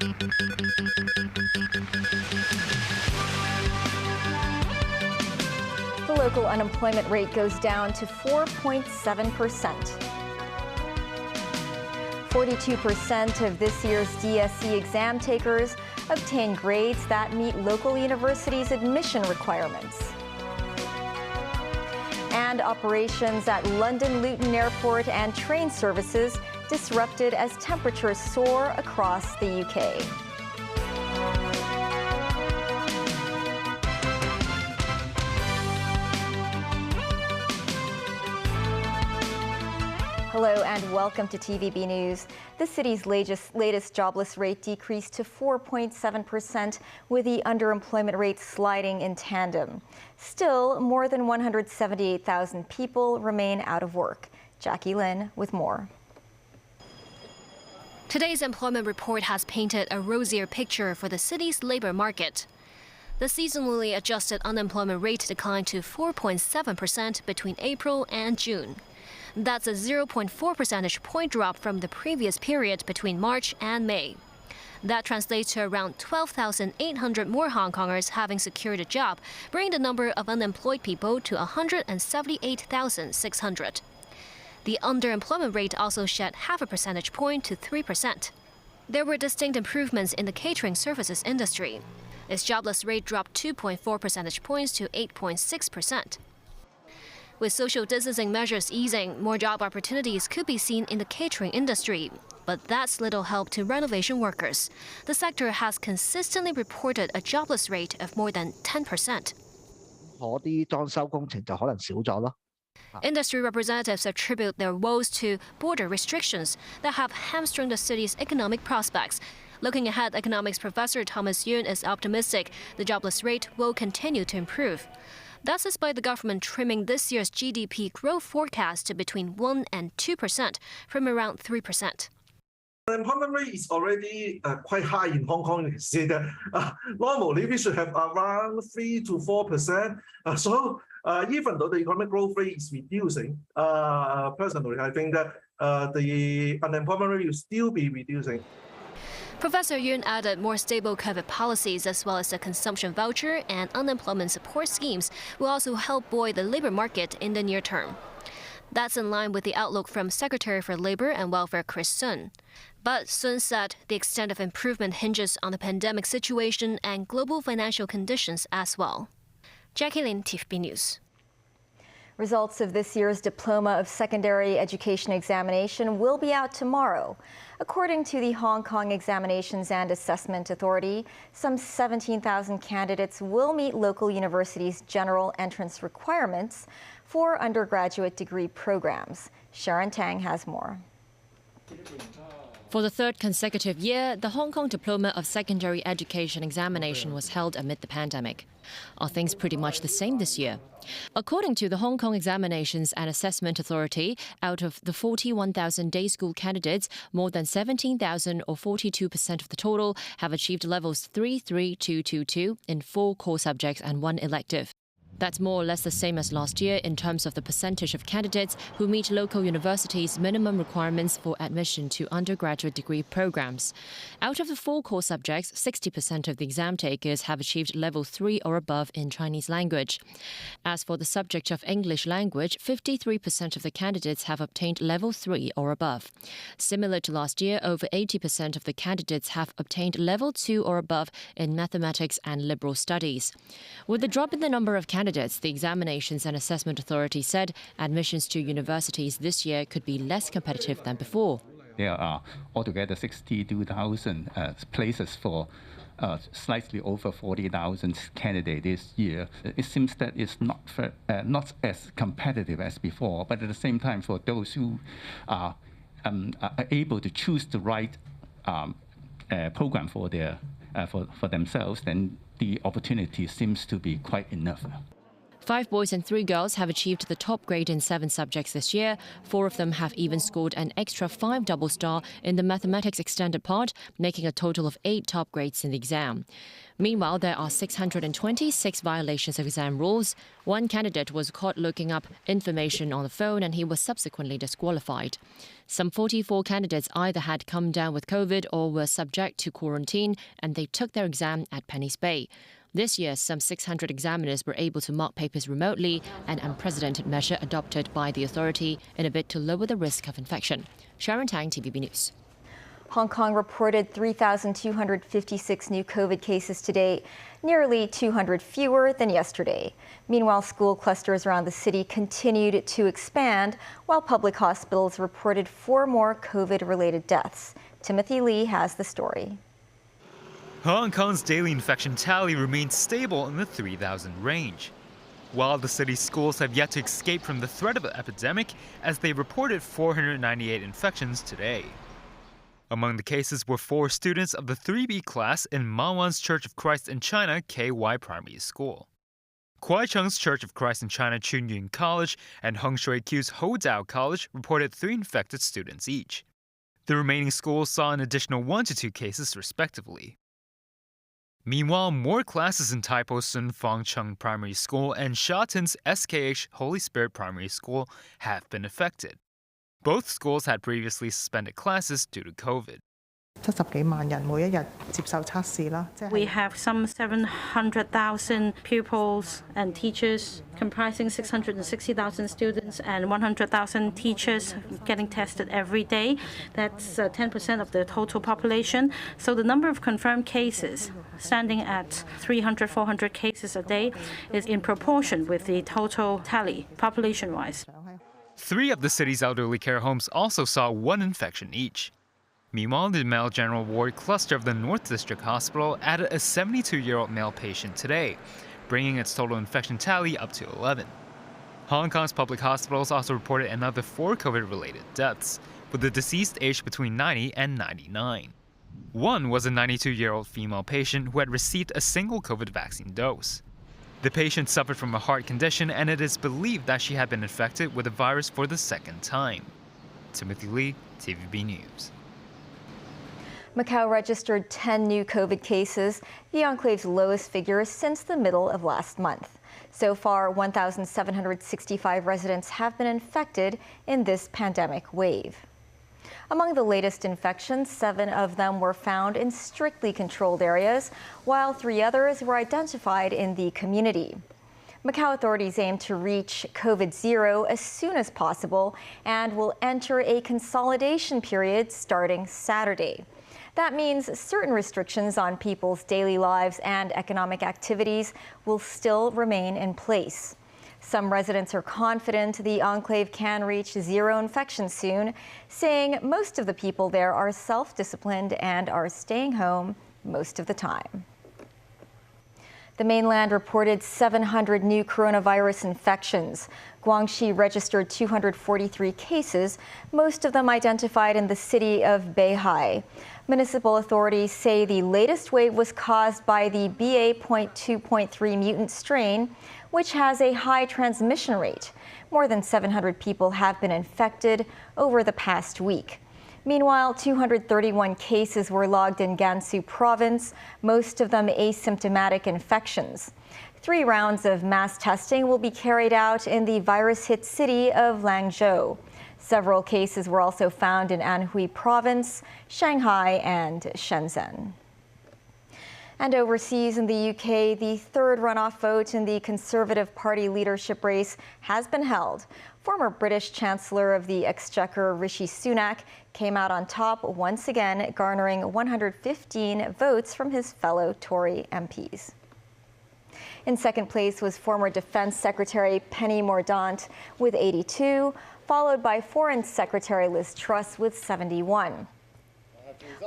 The local unemployment rate goes down to 4.7%. 42% of this year's DSE exam takers obtain grades that meet local universities' admission requirements. And operations at London Luton Airport and train services disrupted as temperatures soar across the UK. Hello and welcome to TVB News. The city's latest jobless rate decreased to 4.7%, with the underemployment rate sliding in tandem. Still, more than 178,000 people remain out of work. Jackie Lin with more. Today's employment report has painted a rosier picture for the city's labor market. The seasonally adjusted unemployment rate declined to 4.7% between April and June. That's a 0.4 percentage point drop from the previous period between March and May. That translates to around 12,800 more Hong Kongers having secured a job, bringing the number of unemployed people to 178,600. The underemployment rate also shed half a percentage point to 3%. There were distinct improvements in the catering services industry. Its jobless rate dropped 2.4 percentage points to 8.6%. With social distancing measures easing, more job opportunities could be seen in the catering industry. But that's little help to renovation workers. The sector has consistently reported a jobless rate of more than 10%. Industry representatives attribute their woes to border restrictions that have hamstrung the city's economic prospects. Looking ahead, economics professor Thomas Yun is optimistic the jobless rate will continue to improve. That's despite the government trimming this year's GDP growth forecast to between 1% and 2% from around 3%. The employment rate is already quite high in Hong Kong. You can see that normally we should have around 3 to 4%. So even though the economic growth rate is reducing, personally, I think that the unemployment rate will still be reducing. Professor Yun added more stable COVID policies as well as the consumption voucher and unemployment support schemes will also help buoy the labor market in the near term. That's in line with the outlook from Secretary for Labor and Welfare Chris Sun. But Sun said the extent of improvement hinges on the pandemic situation and global financial conditions as well. Jackie Lin, TVB News. Results of this year's Diploma of Secondary Education examination will be out tomorrow. According to the Hong Kong Examinations and Assessment Authority, some 17,000 candidates will meet local universities' general entrance requirements for undergraduate degree programs. Sharon Tang has more. For the third consecutive year, the Hong Kong Diploma of Secondary Education examination was held amid the pandemic. Are things pretty much the same this year? According to the Hong Kong Examinations and Assessment Authority, out of the 41,000 day school candidates, more than 17,000 or 42% of the total have achieved levels 3, 3, 2, 2, 2 in 4 core subjects and 1 elective. That's more or less the same as last year in terms of the percentage of candidates who meet local universities' minimum requirements for admission to undergraduate degree programs. Out of the 4 core subjects, 60% of the exam takers have achieved level 3 or above in Chinese language. As for the subject of English language, 53% of the candidates have obtained level 3 or above. Similar to last year, over 80% of the candidates have obtained level 2 or above in mathematics and liberal studies. With the drop in the number of candidates, the Examinations and Assessment Authority said admissions to universities this year could be less competitive than before. There are altogether 62,000 places for slightly over 40,000 candidates this year. It seems that it's not as competitive as before, but at the same time, for those who are able to choose the right program for themselves, then the opportunity seems to be quite enough. 5 boys and 3 girls have achieved the top grade in 7 subjects this year. 4 of them have even scored an extra 5 double star in the mathematics extended part, making a total of 8 top grades in the exam. Meanwhile, there are 626 violations of exam rules. One candidate was caught looking up information on the phone and he was subsequently disqualified. Some 44 candidates either had come down with COVID or were subject to quarantine, and they took their exam at Penny's Bay. This year, some 600 examiners were able to mark papers remotely, an unprecedented measure adopted by the authority in a bid to lower the risk of infection. Sharon Tang, TVB News. Hong Kong reported 3,256 new COVID cases today, nearly 200 fewer than yesterday. Meanwhile, school clusters around the city continued to expand, while public hospitals reported 4 more COVID-related deaths. Timothy Lee has the story. Hong Kong's daily infection tally remains stable in the 3,000 range. While the city's schools have yet to escape from the threat of an epidemic, as they reported 498 infections today. Among the cases were 4 students of the 3B class in Ma Wan's Church of Christ in China KY Primary School. Kwai Chung's Church of Christ in China Chun Yun College and Hung Shui Q's Ho Dao College reported 3 infected students each. The remaining schools saw an additional 1 to 2 cases respectively. Meanwhile, more classes in Tai Po Sun Fong Chung Primary School and Sha Tin's SKH Holy Spirit Primary School have been affected. Both schools had previously suspended classes due to COVID. We have some 700,000 pupils and teachers, comprising 660,000 students and 100,000 teachers getting tested every day. That's 10% of the total population. So the number of confirmed cases, standing at 300, 400 cases a day, is in proportion with the total tally, population-wise. 3 of the city's elderly care homes also saw 1 infection each. Meanwhile, the male general ward cluster of the North District Hospital added a 72-year-old male patient today, bringing its total infection tally up to 11. Hong Kong's public hospitals also reported another 4 COVID-related deaths, with the deceased aged between 90 and 99. One was a 92-year-old female patient who had received a single COVID vaccine dose. The patient suffered from a heart condition, and it is believed that she had been infected with the virus for the 2nd time. Timothy Lee, TVB News. Macau registered 10 new COVID cases, the enclave's lowest figure since the middle of last month. So far, 1,765 residents have been infected in this pandemic wave. Among the latest infections, 7 of them were found in strictly controlled areas, while 3 others were identified in the community. Macau authorities aim to reach COVID zero as soon as possible and will enter a consolidation period starting Saturday. That means certain restrictions on people's daily lives and economic activities will still remain in place. Some residents are confident the enclave can reach zero infections soon, saying most of the people there are self-disciplined and are staying home most of the time. The mainland reported 700 new coronavirus infections. Guangxi registered 243 cases, most of them identified in the city of Beihai. Municipal authorities say the latest wave was caused by the BA.2.3 mutant strain, which has a high transmission rate. More than 700 people have been infected over the past week. Meanwhile, 231 cases were logged in Gansu province, most of them asymptomatic infections. 3 rounds of mass testing will be carried out in the virus-hit city of Langzhou. Several cases were also found in Anhui province, Shanghai, and Shenzhen. And overseas in the UK, the 3rd runoff vote in the Conservative Party leadership race has been held. Former British Chancellor of the Exchequer Rishi Sunak came out on top once again, garnering 115 votes from his fellow Tory MPs. In second place was former Defense Secretary Penny Mordaunt with 82, followed by Foreign Secretary Liz Truss with 71.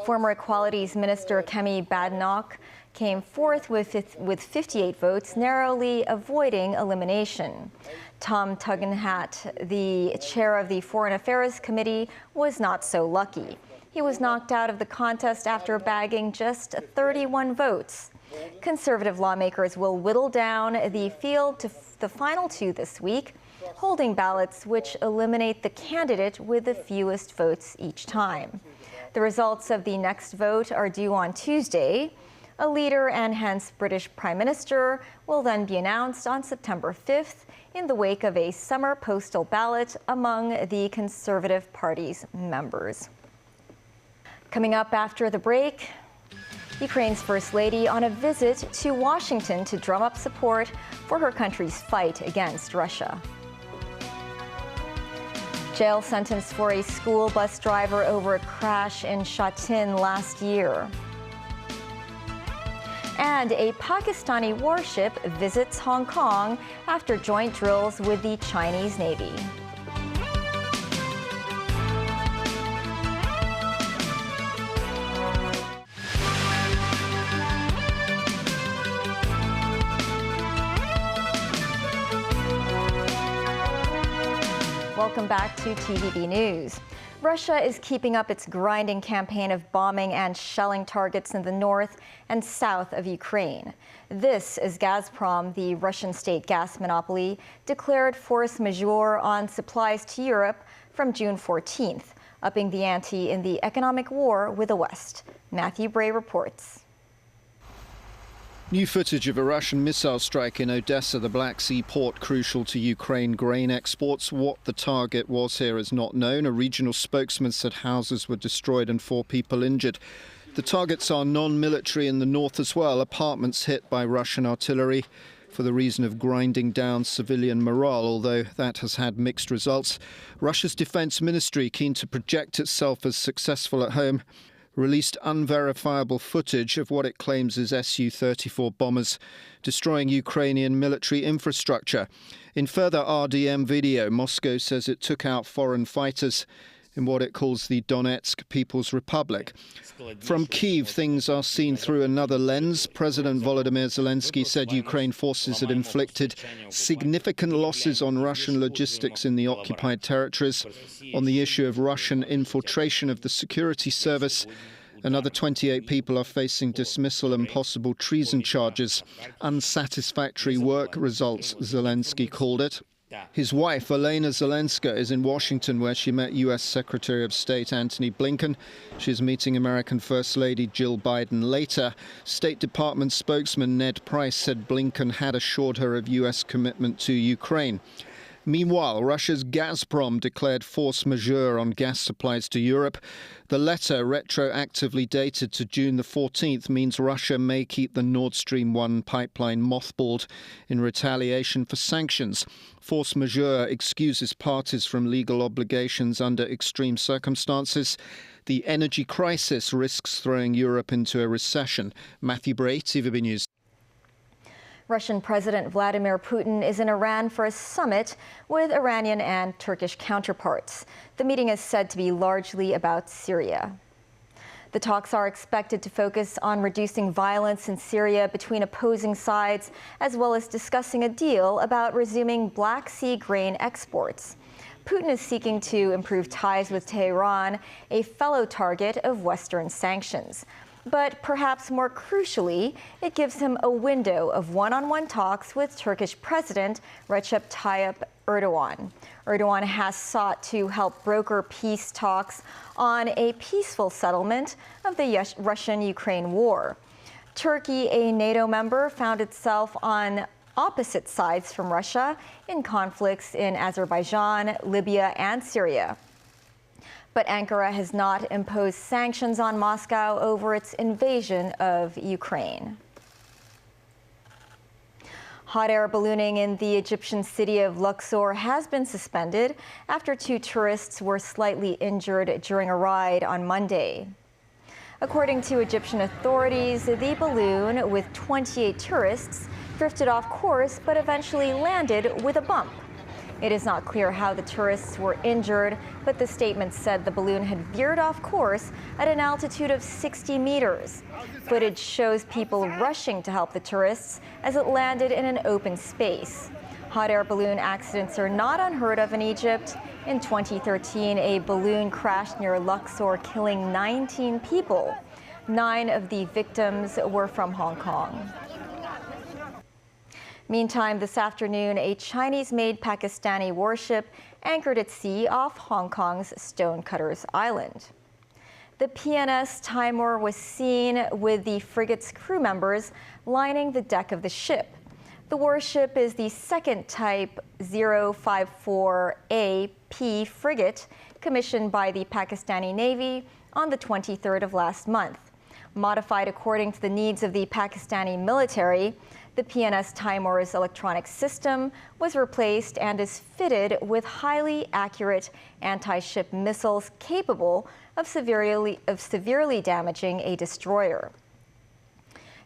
Former Equalities Minister Kemi Badenoch came fourth with 58 votes, narrowly avoiding elimination. Tom Tugendhat, the chair of the Foreign Affairs Committee, was not so lucky. He was knocked out of the contest after bagging just 31 votes. Conservative lawmakers will whittle down the field to the final two this week, holding ballots which eliminate the candidate with the fewest votes each time. The results of the next vote are due on Tuesday. A leader and hence British Prime Minister will then be announced on September 5th in the wake of a summer postal ballot among the Conservative Party's members. Coming up after the break, Ukraine's First Lady on a visit to Washington to drum up support for her country's fight against Russia. Jail sentence for a school bus driver over a crash in Shatin last year. And a Pakistani warship visits Hong Kong after joint drills with the Chinese Navy. Welcome back to TVB News. Russia is keeping up its grinding campaign of bombing and shelling targets in the north and south of Ukraine. This as Gazprom, the Russian state gas monopoly, declared force majeure on supplies to Europe from June 14th, upping the ante in the economic war with the West. Matthew Bray reports. New footage of a Russian missile strike in Odessa, the Black Sea port crucial to Ukraine grain exports. What the target was here is not known. A regional spokesman said houses were destroyed and 4 people injured. The targets are non-military in the north as well, apartments hit by Russian artillery for the reason of grinding down civilian morale, although that has had mixed results. Russia's defense ministry, keen to project itself as successful at home, released unverifiable footage of what it claims is Su-34 bombers destroying Ukrainian military infrastructure. In further RDM video, Moscow says it took out foreign fighters in what it calls the Donetsk People's Republic. From Kyiv, things are seen through another lens. President Volodymyr Zelensky said Ukraine forces had inflicted significant losses on Russian logistics in the occupied territories. On the issue of Russian infiltration of the security service, another 28 people are facing dismissal and possible treason charges. Unsatisfactory work results, Zelensky called it. His wife, Elena Zelenska, is in Washington, where she met U.S. Secretary of State Antony Blinken. She's meeting American First Lady Jill Biden later. State Department spokesman Ned Price said Blinken had assured her of U.S. commitment to Ukraine. Meanwhile, Russia's Gazprom declared force majeure on gas supplies to Europe. The letter, retroactively dated to June the 14th, means Russia may keep the Nord Stream 1 pipeline mothballed in retaliation for sanctions. Force majeure excuses parties from legal obligations under extreme circumstances. The energy crisis risks throwing Europe into a recession. Matthew Bray, TVB News. Russian President Vladimir Putin is in Iran for a summit with Iranian and Turkish counterparts. The meeting is said to be largely about Syria. The talks are expected to focus on reducing violence in Syria between opposing sides, as well as discussing a deal about resuming Black Sea grain exports. Putin is seeking to improve ties with Tehran, a fellow target of Western sanctions. But perhaps more crucially, it gives him a window of one-on-one talks with Turkish President Recep Tayyip Erdogan. Erdogan has sought to help broker peace talks on a peaceful settlement of the Russian-Ukraine war. Turkey, a NATO member, found itself on opposite sides from Russia in conflicts in Azerbaijan, Libya, and Syria. But Ankara has not imposed sanctions on Moscow over its invasion of Ukraine. Hot air ballooning in the Egyptian city of Luxor has been suspended after 2 tourists were slightly injured during a ride on Monday. According to Egyptian authorities, the balloon with 28 tourists drifted off course but eventually landed with a bump. It is not clear how the tourists were injured, but the statement said the balloon had veered off course at an altitude of 60 meters. Footage shows people rushing to help the tourists as it landed in an open space. Hot air balloon accidents are not unheard of in Egypt. In 2013, a balloon crashed near Luxor, killing 19 people. 9 of the victims were from Hong Kong. Meantime, this afternoon, a Chinese-made Pakistani warship anchored at sea off Hong Kong's Stonecutters Island. The PNS Timor was seen with the frigate's crew members lining the deck of the ship. The warship is the second Type 054AP frigate commissioned by the Pakistani Navy on the 23rd of last month. Modified according to the needs of the Pakistani military, the PNS Timor's electronic system was replaced and is fitted with highly accurate anti-ship missiles capable of severely damaging a destroyer.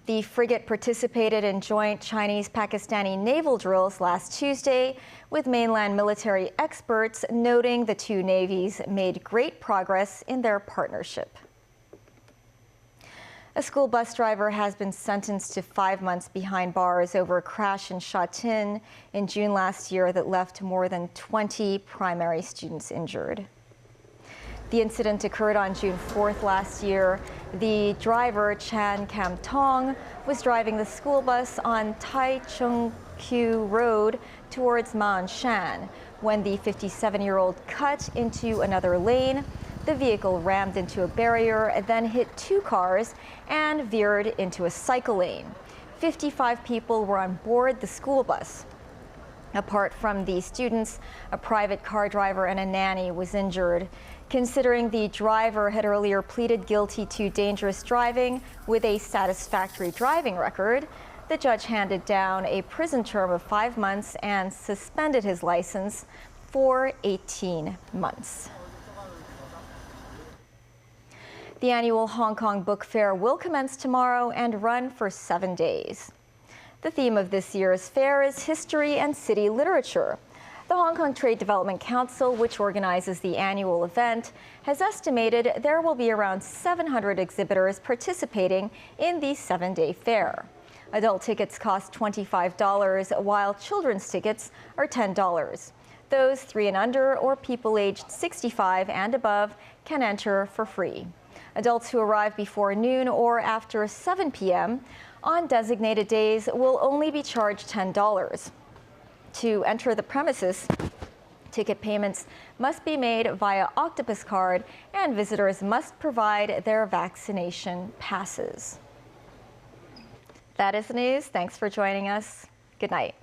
The frigate participated in joint Chinese-Pakistani naval drills last Tuesday, with mainland military experts noting the two navies made great progress in their partnership. A school bus driver has been sentenced to 5 months behind bars over a crash in Sha Tin in June last year that left more than 20 primary students injured. The incident occurred on June 4th last year. The driver, Chan Kam Tong, was driving the school bus on Tai Chung Kyu Road towards Ma On Shan when the 57-year-old cut into another lane. The vehicle rammed into a barrier, then hit 2 cars and veered into a cycle lane. 55 people were on board the school bus. Apart from the students, a private car driver and a nanny was injured. Considering the driver had earlier pleaded guilty to dangerous driving with a satisfactory driving record, the judge handed down a prison term of 5 months and suspended his license for 18 months. The annual Hong Kong Book Fair will commence tomorrow and run for 7 days. The theme of this year's fair is history and city literature. The Hong Kong Trade Development Council, which organizes the annual event, has estimated there will be around 700 exhibitors participating in the 7-day fair. Adult tickets cost $25, while children's tickets are $10. Those 3 and under or people aged 65 and above can enter for free. Adults who arrive before noon or after 7 p.m. on designated days will only be charged $10. To enter the premises, ticket payments must be made via Octopus card, and visitors must provide their vaccination passes. That is the news. Thanks for joining us. Good night.